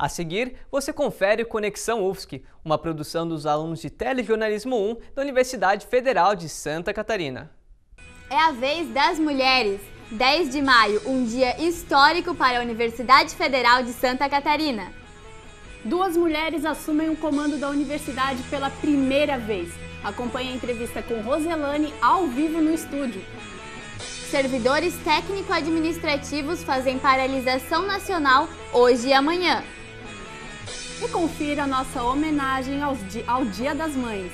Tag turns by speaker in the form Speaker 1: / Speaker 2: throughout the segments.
Speaker 1: A seguir, você confere Conexão UFSC, uma produção dos alunos de Telejornalismo 1 da Universidade Federal de Santa Catarina.
Speaker 2: É a vez das mulheres. 10 de maio, um dia histórico para a Universidade Federal de Santa Catarina.
Speaker 3: 2 mulheres assumem o comando da universidade pela primeira vez. Acompanhe a entrevista com Roselane ao vivo no estúdio.
Speaker 2: Servidores técnico-administrativos fazem paralisação nacional hoje e amanhã.
Speaker 3: E confira a nossa homenagem ao Dia das Mães.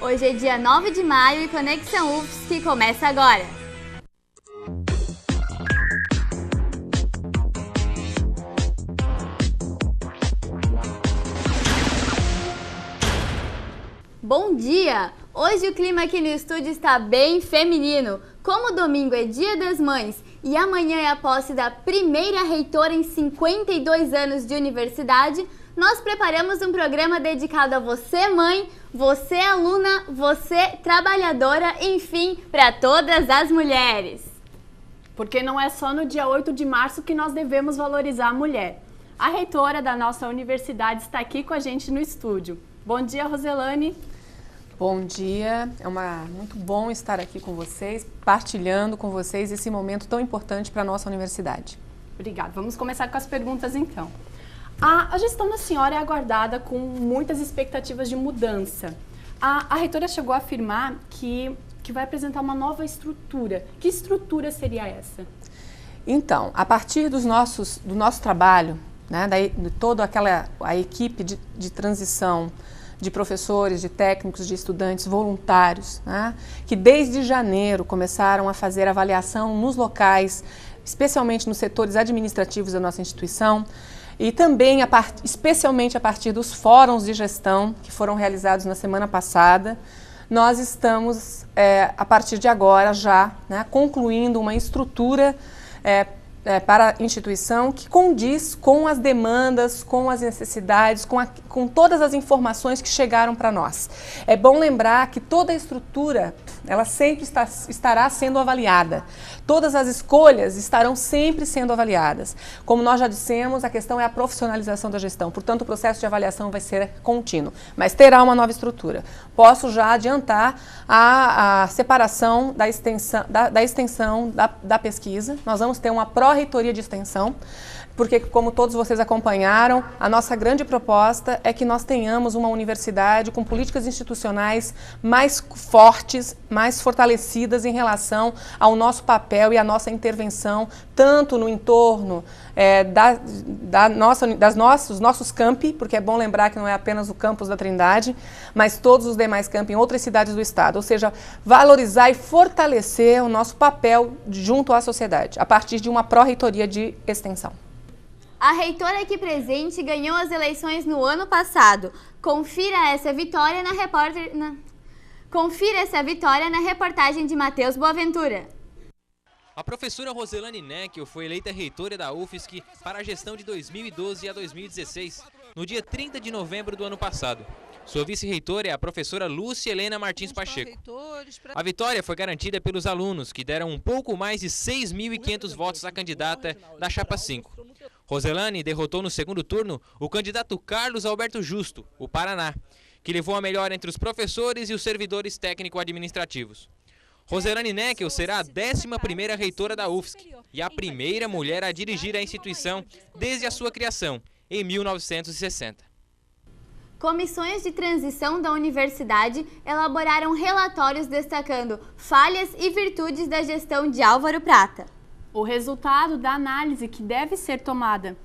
Speaker 2: Hoje é dia 9 de maio e Conexão UFSC começa agora. Bom dia! Hoje o clima aqui no estúdio está bem feminino. Como domingo é Dia das Mães e amanhã é a posse da primeira reitora em 52 anos de universidade, nós preparamos um programa dedicado a você, mãe, você, aluna, você, trabalhadora, enfim, para todas as mulheres.
Speaker 3: Porque não é só no dia 8 de março que nós devemos valorizar a mulher. A reitora da nossa universidade está aqui com a gente no estúdio. Bom dia, Roselane.
Speaker 4: Bom dia, muito bom estar aqui com vocês, partilhando com vocês esse momento tão importante para a nossa universidade.
Speaker 3: Obrigada. Vamos começar com as perguntas então. A gestão da senhora é aguardada com muitas expectativas de mudança. A reitora chegou a afirmar que vai apresentar uma nova estrutura. Que estrutura seria essa?
Speaker 4: Então, a partir do nosso trabalho, né, de toda a equipe de transição, de professores, de técnicos, de estudantes, voluntários, né, que desde janeiro começaram a fazer avaliação nos locais, especialmente nos setores administrativos da nossa instituição, e também, especialmente a partir dos fóruns de gestão que foram realizados na semana passada, nós estamos, a partir de agora, já concluindo uma estrutura para a instituição que condiz com as demandas, com as necessidades, com todas as informações que chegaram para nós. É bom lembrar que toda a estrutura, ela sempre estará sendo avaliada. Todas as escolhas estarão sempre sendo avaliadas. Como nós já dissemos, a questão é a profissionalização da gestão, portanto o processo de avaliação vai ser contínuo, mas terá uma nova estrutura. Posso já adiantar a separação da extensão da pesquisa. Nós vamos ter uma pró-reitoria de extensão, porque, como todos vocês acompanharam, a nossa grande proposta é que nós tenhamos uma universidade com políticas institucionais mais fortes, mais fortalecidas em relação ao nosso papel e à nossa intervenção, tanto no entorno dos nossos campi, porque é bom lembrar que não é apenas o campus da Trindade, mas todos os demais campi em outras cidades do estado, ou seja, valorizar e fortalecer o nosso papel junto à sociedade, a partir de uma pró-reitoria de extensão.
Speaker 2: A reitora aqui presente ganhou as eleições no ano passado. Confira essa vitória na reportagem de Matheus Boaventura.
Speaker 5: A professora Roselane Neckel foi eleita reitora da UFSC para a gestão de 2012 a 2016, no dia 30 de novembro do ano passado. Sua vice-reitora é a professora Lúcia Helena Martins Pacheco. A vitória foi garantida pelos alunos, que deram um pouco mais de 6.500 votos à candidata da Chapa 5. Roselane derrotou no segundo turno o candidato Carlos Alberto Justo, o Paraná, que levou a melhor entre os professores e os servidores técnico-administrativos. Roselane Neckel será a 11ª reitora da UFSC e a primeira mulher a dirigir a instituição desde a sua criação, em 1960.
Speaker 2: Comissões de transição da universidade elaboraram relatórios destacando falhas e virtudes da gestão de Álvaro Prata.
Speaker 3: O resultado da análise que deve ser tomada,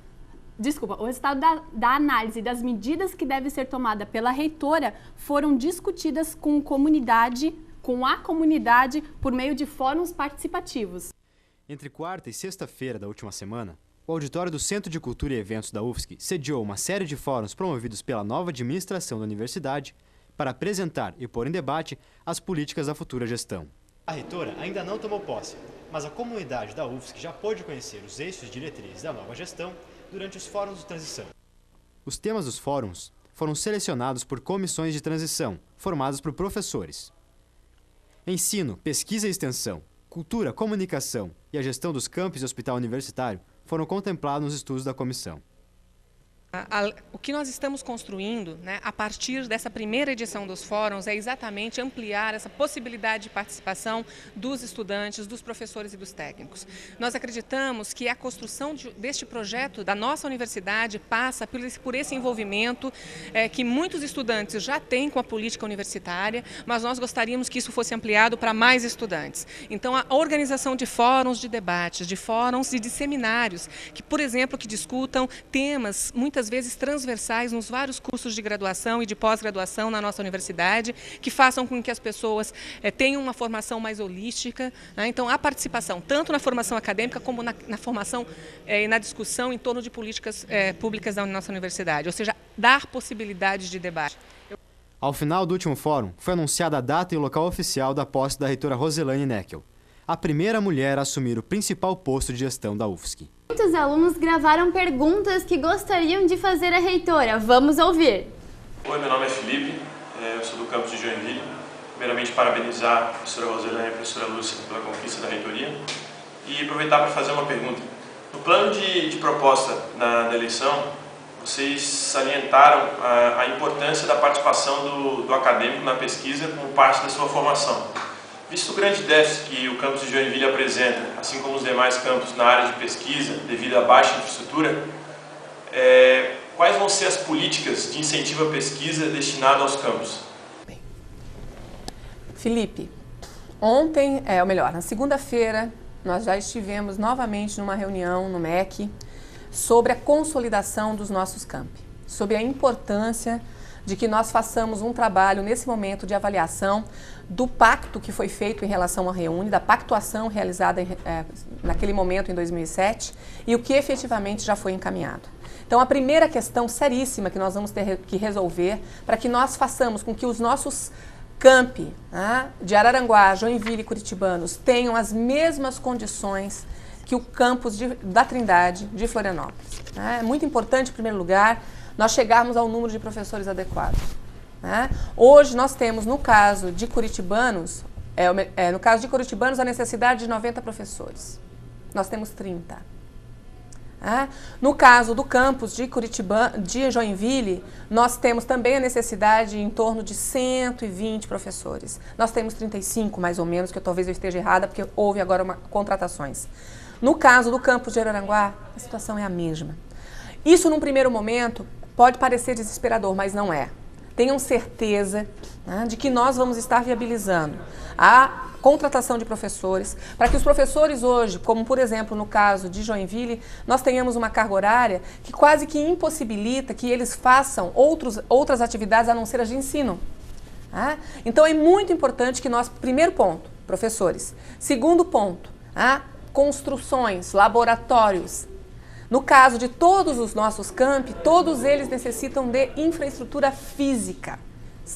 Speaker 3: o resultado da análise das medidas que devem ser tomadas pela reitora foram discutidas com a comunidade por meio de fóruns participativos.
Speaker 6: Entre quarta e sexta-feira da última semana, o auditório do Centro de Cultura e Eventos da UFSC sediou uma série de fóruns promovidos pela nova administração da universidade para apresentar e pôr em debate as políticas da futura gestão. A reitora ainda não tomou posse, mas a comunidade da UFSC já pôde conhecer os eixos diretrizes da nova gestão durante os fóruns de transição. Os temas dos fóruns foram selecionados por comissões de transição, formadas por professores. Ensino, pesquisa e extensão, cultura, comunicação e a gestão dos campos e hospital universitário foram contemplados nos estudos da comissão.
Speaker 4: O que nós estamos construindo, né, a partir dessa primeira edição dos fóruns é exatamente ampliar essa possibilidade de participação dos estudantes, dos professores e dos técnicos. Nós acreditamos que a construção deste projeto da nossa universidade passa por esse envolvimento que muitos estudantes já têm com a política universitária, mas nós gostaríamos que isso fosse ampliado para mais estudantes. Então, a organização de fóruns de debates, de fóruns e de seminários, que, por exemplo, que discutam temas muitas vezes transversais nos vários cursos de graduação e de pós-graduação na nossa universidade, que façam com que as pessoas tenham uma formação mais holística, né? Então, a participação, tanto na formação acadêmica como na formação e na discussão em torno de políticas públicas da nossa universidade, ou seja, dar possibilidades de debate.
Speaker 6: Ao final do último fórum, foi anunciada a data e o local oficial da posse da reitora Roselane Neckel, a primeira mulher a assumir o principal posto de gestão da UFSC.
Speaker 2: Muitos alunos gravaram perguntas que gostariam de fazer à reitora. Vamos ouvir.
Speaker 7: Oi, meu nome é Felipe, eu sou do campus de Joinville. Primeiramente, parabenizar a professora Roselane e a professora Lúcia pela conquista da reitoria e aproveitar para fazer uma pergunta. No plano de proposta da eleição, vocês salientaram a importância da participação do acadêmico na pesquisa como parte da sua formação. Visto o grande déficit que o campus de Joinville apresenta, assim como os demais campos na área de pesquisa, devido à baixa infraestrutura, quais vão ser as políticas de incentivo à pesquisa destinadas aos campos?
Speaker 4: Felipe, ontem, na segunda-feira, nós já estivemos novamente numa reunião no MEC sobre a consolidação dos nossos campi, sobre a importância de que nós façamos um trabalho nesse momento de avaliação do pacto que foi feito em relação ao REUNE, da pactuação realizada naquele momento em 2007 e o que efetivamente já foi encaminhado. Então, a primeira questão seríssima que nós vamos ter que resolver para que nós façamos com que os nossos campi de Araranguá, Joinville e Curitibanos tenham as mesmas condições que o campus da Trindade de Florianópolis. É muito importante, em primeiro lugar, nós chegarmos ao número de professores adequados. Hoje nós temos, no caso de Curitibanos, a necessidade de 90 professores. Nós temos 30. No caso do campus de Joinville, nós temos também a necessidade em torno de 120 professores. Nós temos 35, mais ou menos, que talvez eu esteja errada, porque houve agora contratações. No caso do campus de Araranguá, a situação é a mesma. Isso, num primeiro momento, pode parecer desesperador, mas não é. Tenham certeza de que nós vamos estar viabilizando a contratação de professores, para que os professores hoje, como por exemplo no caso de Joinville, nós tenhamos uma carga horária que quase que impossibilita que eles façam outras atividades a não ser as de ensino. Então é muito importante que nós, primeiro ponto, professores. Segundo ponto, construções, laboratórios. No caso de todos os nossos campi, todos eles necessitam de infraestrutura física,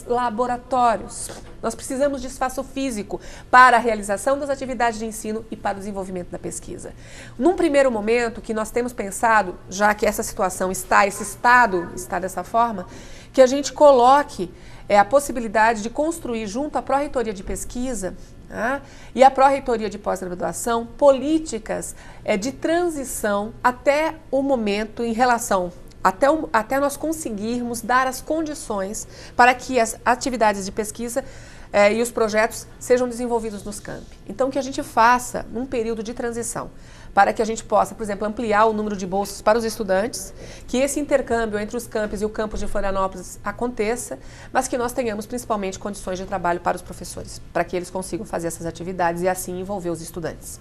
Speaker 4: laboratórios. Nós precisamos de espaço físico para a realização das atividades de ensino e para o desenvolvimento da pesquisa. Num primeiro momento, que nós temos pensado, já que essa situação esse estado está dessa forma, que a gente coloque a possibilidade de construir junto à Pró-Reitoria de Pesquisa e a Pró-Reitoria de Pós-Graduação políticas de transição até o momento em relação, até nós conseguirmos dar as condições para que as atividades de pesquisa e os projetos sejam desenvolvidos nos campi. Então, que a gente faça num período de transição, para que a gente possa, por exemplo, ampliar o número de bolsas para os estudantes, que esse intercâmbio entre os campos e o campus de Florianópolis aconteça, mas que nós tenhamos principalmente condições de trabalho para os professores, para que eles consigam fazer essas atividades e assim envolver os estudantes.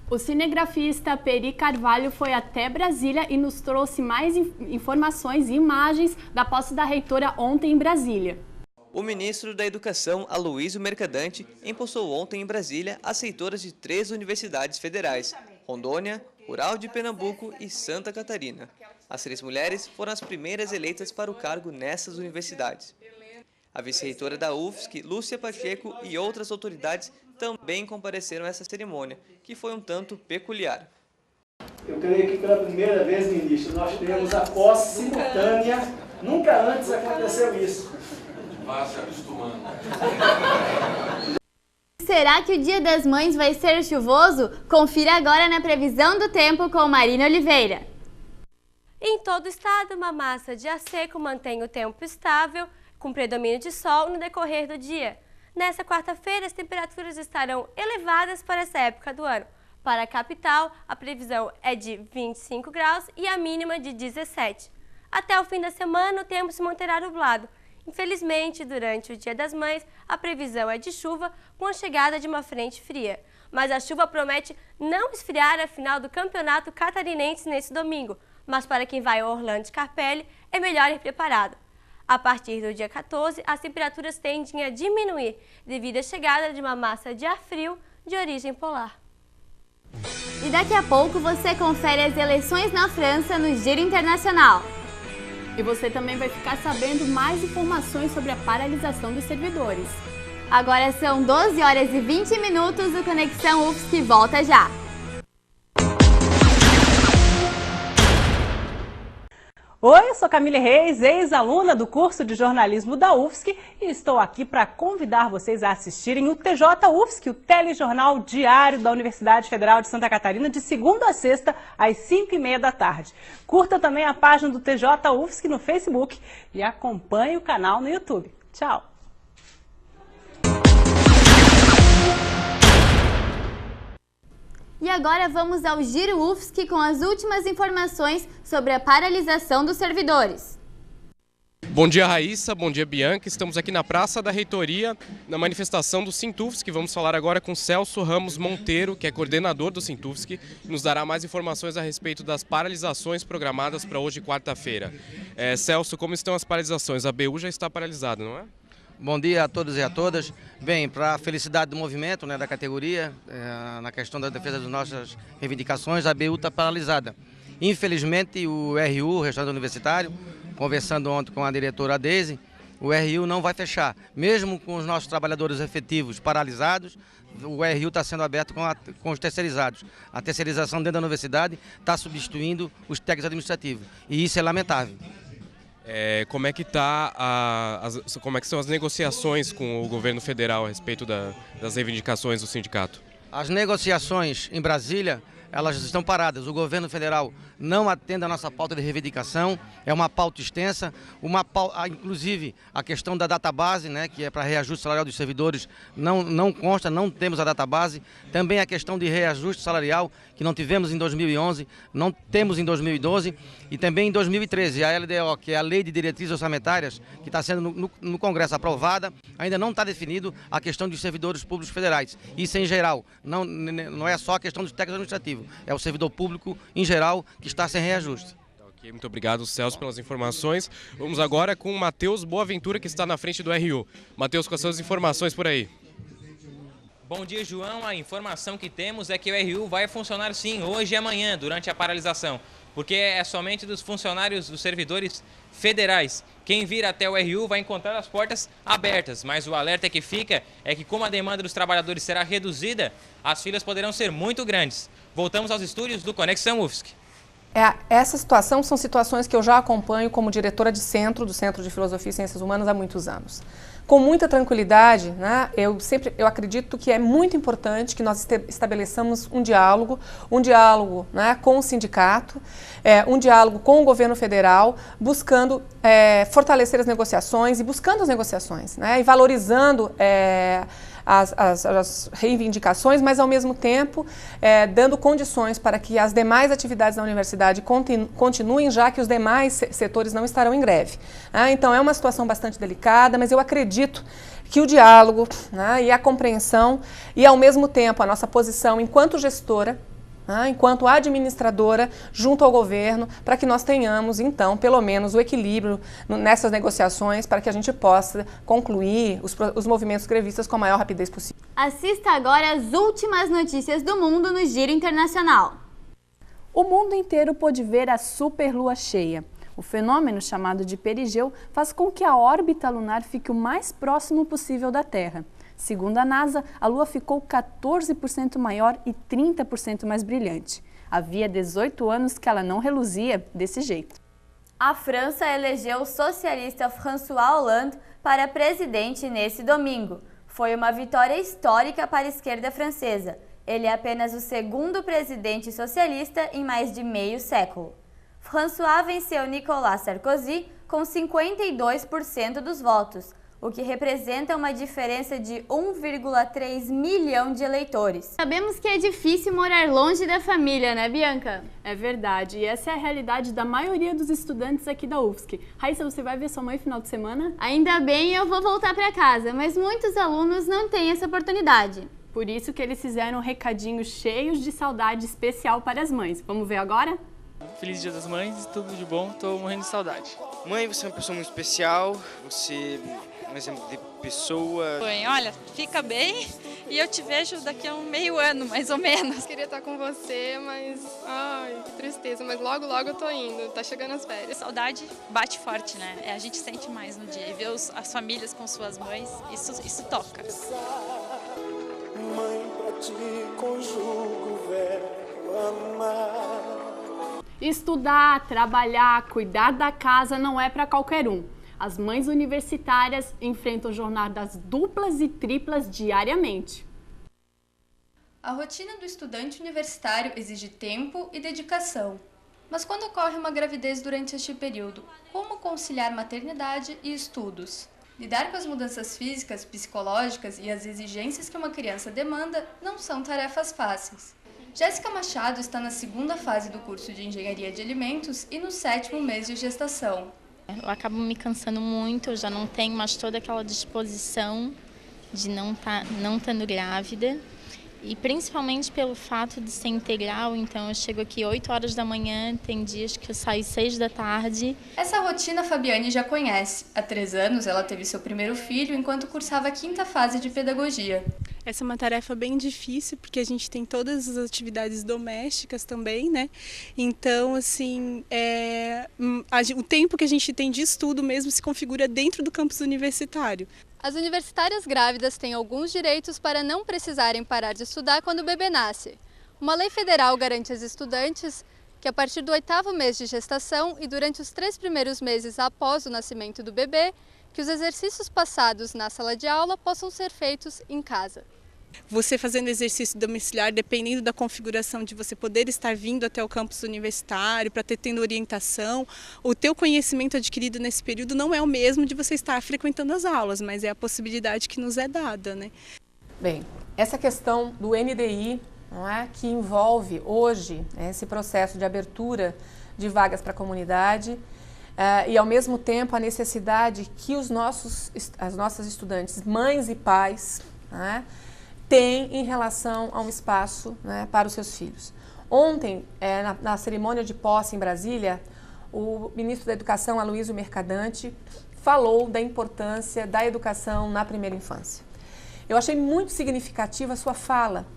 Speaker 3: O cinegrafista Peri Carvalho foi até Brasília e nos trouxe mais informações e imagens da posse da reitora ontem em Brasília.
Speaker 1: O ministro da Educação, Aloysio Mercadante, empossou ontem em Brasília as reitoras de 3 universidades federais, Rondônia, Rural de Pernambuco e Santa Catarina. As 3 mulheres foram as primeiras eleitas para o cargo nessas universidades. A vice-reitora da UFSC, Lúcia Pacheco, e outras autoridades também compareceram a essa cerimônia, que foi um tanto peculiar.
Speaker 8: Eu creio que pela primeira vez, ministro, nós temos a posse simultânea. Nunca antes aconteceu isso.
Speaker 9: Vá se acostumando.
Speaker 2: Será que o Dia das Mães vai ser chuvoso? Confira agora na previsão do tempo com Marina Oliveira.
Speaker 10: Em todo o estado, uma massa de ar seco mantém o tempo estável, com predomínio de sol no decorrer do dia. Nesta quarta-feira, as temperaturas estarão elevadas para essa época do ano. Para a capital, a previsão é de 25 graus e a mínima de 17. Até o fim da semana, o tempo se manterá nublado. Infelizmente, durante o Dia das Mães, a previsão é de chuva com a chegada de uma frente fria. Mas a chuva promete não esfriar a final do Campeonato Catarinense nesse domingo. Mas para quem vai a Orlando Scarpelli, é melhor ir preparado. A partir do dia 14, as temperaturas tendem a diminuir devido à chegada de uma massa de ar frio de origem polar.
Speaker 2: E daqui a pouco você confere as eleições na França no Giro Internacional.
Speaker 3: E você também vai ficar sabendo mais informações sobre a paralisação dos servidores.
Speaker 2: Agora são 12 horas e 20 minutos, o Conexão UFSC volta já.
Speaker 11: Oi, eu sou Camille Reis, ex-aluna do curso de jornalismo da UFSC e estou aqui para convidar vocês a assistirem o TJ UFSC, o telejornal diário da Universidade Federal de Santa Catarina, de segunda a sexta, às 5h30 da tarde. Curta também a página do TJ UFSC no Facebook e acompanhe o canal no YouTube. Tchau!
Speaker 2: E agora vamos ao Giro UFSC com as últimas informações sobre a paralisação dos servidores.
Speaker 12: Bom dia, Raíssa. Bom dia, Bianca. Estamos aqui na Praça da Reitoria, na manifestação do Sintufsc. Vamos falar agora com Celso Ramos Monteiro, que é coordenador do Sintufsc, e nos dará mais informações a respeito das paralisações programadas para hoje, quarta-feira. Celso, como estão as paralisações? A BU já está paralisada, não é?
Speaker 13: Bom dia a todos e a todas. Bem, para a felicidade do movimento, da categoria, na questão da defesa das nossas reivindicações, a BU está paralisada. Infelizmente, o RU, o restaurante universitário, conversando ontem com a diretora Deise, o RU não vai fechar. Mesmo com os nossos trabalhadores efetivos paralisados, o RU está sendo aberto com os terceirizados. A terceirização dentro da universidade está substituindo os técnicos administrativos. E isso é lamentável.
Speaker 12: Como é que como é que são as negociações com o governo federal a respeito das reivindicações do sindicato?
Speaker 13: As negociações em Brasília, elas estão paradas. O governo federal não atende a nossa pauta de reivindicação, é uma pauta extensa, inclusive a questão da database, que é para reajuste salarial dos servidores, não consta, não temos a database. Também a questão de reajuste salarial, que não tivemos em 2011, não temos em 2012 e também em 2013. A LDO, que é a Lei de Diretrizes Orçamentárias, que está sendo no Congresso aprovada, ainda não está definido a questão dos servidores públicos federais. Isso em geral, não é só a questão dos técnicos administrativos, é o servidor público em geral que está sem reajuste.
Speaker 12: Ok, muito obrigado, Celso, pelas informações. Vamos agora com o Matheus Boaventura, que está na frente do RU. Matheus, quais são as informações por aí?
Speaker 5: Bom dia, João. A informação que temos é que o RU vai funcionar sim, hoje e amanhã, durante a paralisação, porque é somente dos funcionários, dos servidores federais. Quem vir até o RU vai encontrar as portas abertas, mas o alerta que fica é que, como a demanda dos trabalhadores será reduzida, as filas poderão ser muito grandes. Voltamos aos estúdios do Conexão UFSC.
Speaker 4: Essa situação são situações que eu já acompanho como diretora de centro, do Centro de Filosofia e Ciências Humanas há muitos anos. Com muita tranquilidade, eu acredito que é muito importante que nós estabeleçamos um diálogo com o sindicato, um diálogo com o governo federal, buscando fortalecer as negociações e buscando as negociações, e valorizando as reivindicações, mas ao mesmo tempo dando condições para que as demais atividades da universidade continuem, já que os demais setores não estarão em greve. Então é uma situação bastante delicada, mas eu acredito que o diálogo e a compreensão e ao mesmo tempo a nossa posição enquanto gestora, enquanto administradora junto ao governo, para que nós tenhamos, então, pelo menos o equilíbrio nessas negociações, para que a gente possa concluir os movimentos grevistas com a maior rapidez possível.
Speaker 2: Assista agora as últimas notícias do mundo no Giro Internacional.
Speaker 3: O mundo inteiro pôde ver a superlua cheia. O fenômeno, chamado de perigeu, faz com que a órbita lunar fique o mais próximo possível da Terra. Segundo a NASA, a Lua ficou 14% maior e 30% mais brilhante. Havia 18 anos que ela não reluzia desse jeito.
Speaker 2: A França elegeu o socialista François Hollande para presidente nesse domingo. Foi uma vitória histórica para a esquerda francesa. Ele é apenas o segundo presidente socialista em mais de meio século. François venceu Nicolas Sarkozy com 52% dos votos, o que representa uma diferença de 1,3 milhão de eleitores. Sabemos que é difícil morar longe da família, né, Bianca?
Speaker 3: É verdade, e essa é a realidade da maioria dos estudantes aqui da UFSC. Raíssa, você vai ver sua mãe no final de semana?
Speaker 2: Ainda bem, eu vou voltar para casa, mas muitos alunos não têm essa oportunidade.
Speaker 3: Por isso que eles fizeram um recadinho cheios de saudade especial para as mães. Vamos ver agora?
Speaker 14: Feliz Dia das Mães, tudo de bom, tô morrendo de saudade.
Speaker 15: Mãe, você é uma pessoa muito especial, você é um exemplo de pessoa.
Speaker 16: Mãe, olha, fica bem e eu te vejo daqui a meio ano, mais ou menos.
Speaker 17: Queria estar com você, mas ai, que tristeza, mas logo eu tô indo, tá chegando as férias.
Speaker 16: Saudade bate forte, né? A gente sente mais no dia e ver as famílias com suas mães, isso toca.
Speaker 18: Mãe, pra ti conjugo o verbo amar.
Speaker 3: Estudar, trabalhar, cuidar da casa não é para qualquer um. As mães universitárias enfrentam jornadas duplas e triplas diariamente.
Speaker 19: A rotina do estudante universitário exige tempo e dedicação. Mas quando ocorre uma gravidez durante este período, como conciliar maternidade e estudos? Lidar com as mudanças físicas, psicológicas e as exigências que uma criança demanda não são tarefas fáceis. Jéssica Machado está na segunda fase do curso de Engenharia de Alimentos e no 7º mês de gestação.
Speaker 20: Eu acabo me cansando muito, eu já não tenho mais toda aquela disposição de não estando grávida. E principalmente pelo fato de ser integral, então eu chego aqui 8 horas da manhã, tem dias que eu saio 6 da tarde.
Speaker 19: Essa rotina a Fabiane já conhece. Há 3 anos ela teve seu primeiro filho enquanto cursava a 5ª fase de pedagogia.
Speaker 21: Essa é uma tarefa bem difícil, porque a gente tem todas as atividades domésticas também, né? Então, assim, o tempo que a gente tem de estudo mesmo se configura dentro do campus universitário.
Speaker 19: As universitárias grávidas têm alguns direitos para não precisarem parar de estudar quando o bebê nasce. Uma lei federal garante às estudantes que a partir do 8º mês de gestação e durante os 3 primeiros meses após o nascimento do bebê, que os exercícios passados na sala de aula possam ser feitos em casa.
Speaker 21: Você fazendo exercício domiciliar, dependendo da configuração de você poder estar vindo até o campus universitário, para ter tendo orientação, o teu conhecimento adquirido nesse período não é o mesmo de você estar frequentando as aulas, mas é a possibilidade que nos é dada, né?
Speaker 4: Bem, essa questão do NDI, não é, que envolve hoje esse processo de abertura de vagas para a comunidade, e ao mesmo tempo a necessidade que as nossas estudantes, mães e pais, né, têm em relação a um espaço, né, para os seus filhos. Ontem, na cerimônia de posse em Brasília, o ministro da Educação, Aloysio Mercadante, falou da importância da educação na primeira infância. Eu achei muito significativa a sua fala.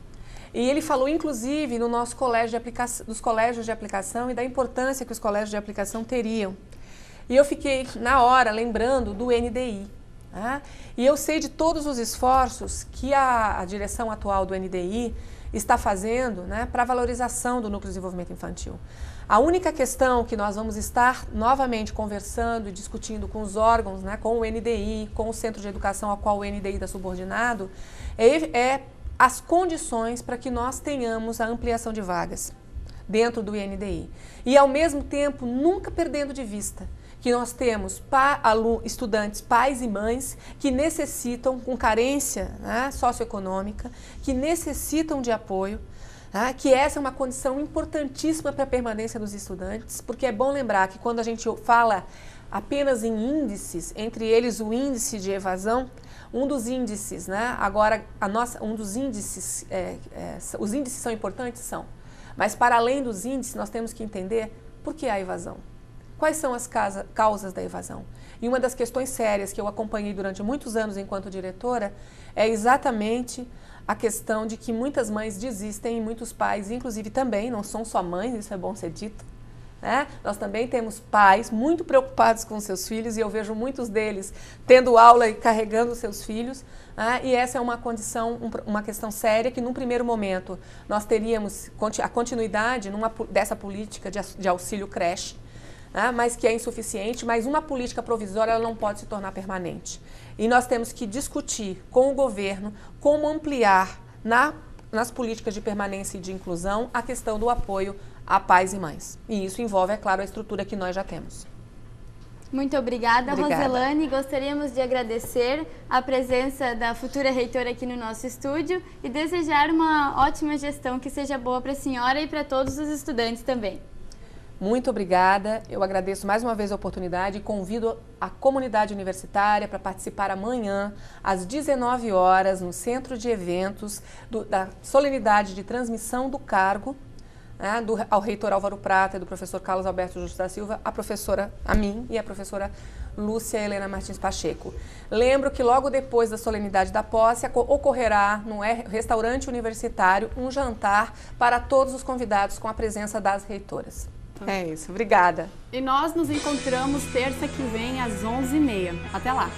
Speaker 4: E ele falou, inclusive, no nosso dos colégios de aplicação e da importância que os colégios de aplicação teriam. E eu fiquei, na hora, lembrando do NDI. Né? E eu sei de todos os esforços que a direção atual do NDI está fazendo, né, para a valorização do Núcleo de Desenvolvimento Infantil. A única questão que nós vamos estar novamente conversando e discutindo com os órgãos, né, com o NDI, com o Centro de Educação ao qual o NDI está subordinado, é as condições para que nós tenhamos a ampliação de vagas dentro do INDI. E, ao mesmo tempo, nunca perdendo de vista que nós temos estudantes, pais e mães, que necessitam, com carência, né, socioeconômica, que necessitam de apoio, né, que essa é uma condição importantíssima para a permanência dos estudantes, porque é bom lembrar que quando a gente fala apenas em índices, entre eles o índice de evasão, um dos índices, né, agora os índices são importantes? São. Mas para além dos índices, nós temos que entender por que há evasão. Quais são as causas da evasão? E uma das questões sérias que eu acompanhei durante muitos anos enquanto diretora é exatamente a questão de que muitas mães desistem e muitos pais, inclusive também, não são só mães, isso é bom ser dito, né? Nós também temos pais muito preocupados com seus filhos e eu vejo muitos deles tendo aula e carregando seus filhos, né? E essa é uma questão séria que num primeiro momento nós teríamos a continuidade dessa política de auxílio creche, né? Mas que é insuficiente, mas uma política provisória ela não pode se tornar permanente. E nós temos que discutir com o governo como ampliar nas políticas de permanência e de inclusão a questão do apoio a pais e mães. E isso envolve, é claro, a estrutura que nós já temos.
Speaker 2: Muito obrigada,
Speaker 4: Obrigada.
Speaker 2: Roselane. Gostaríamos de agradecer a presença da futura reitora aqui no nosso estúdio e desejar uma ótima gestão que seja boa para a senhora e para todos os estudantes também.
Speaker 4: Muito obrigada. Eu agradeço mais uma vez a oportunidade e convido a comunidade universitária para participar amanhã, às 19 horas, no Centro de Eventos da solenidade de transmissão do cargo, né, ao reitor Álvaro Prata e do professor Carlos Alberto Justo da Silva, a mim e a professora Lúcia Helena Martins Pacheco. Lembro que logo depois da solenidade da posse ocorrerá no restaurante universitário um jantar para todos os convidados com a presença das reitoras. É isso, obrigada.
Speaker 3: E nós nos encontramos terça que vem às 11h30. Até lá!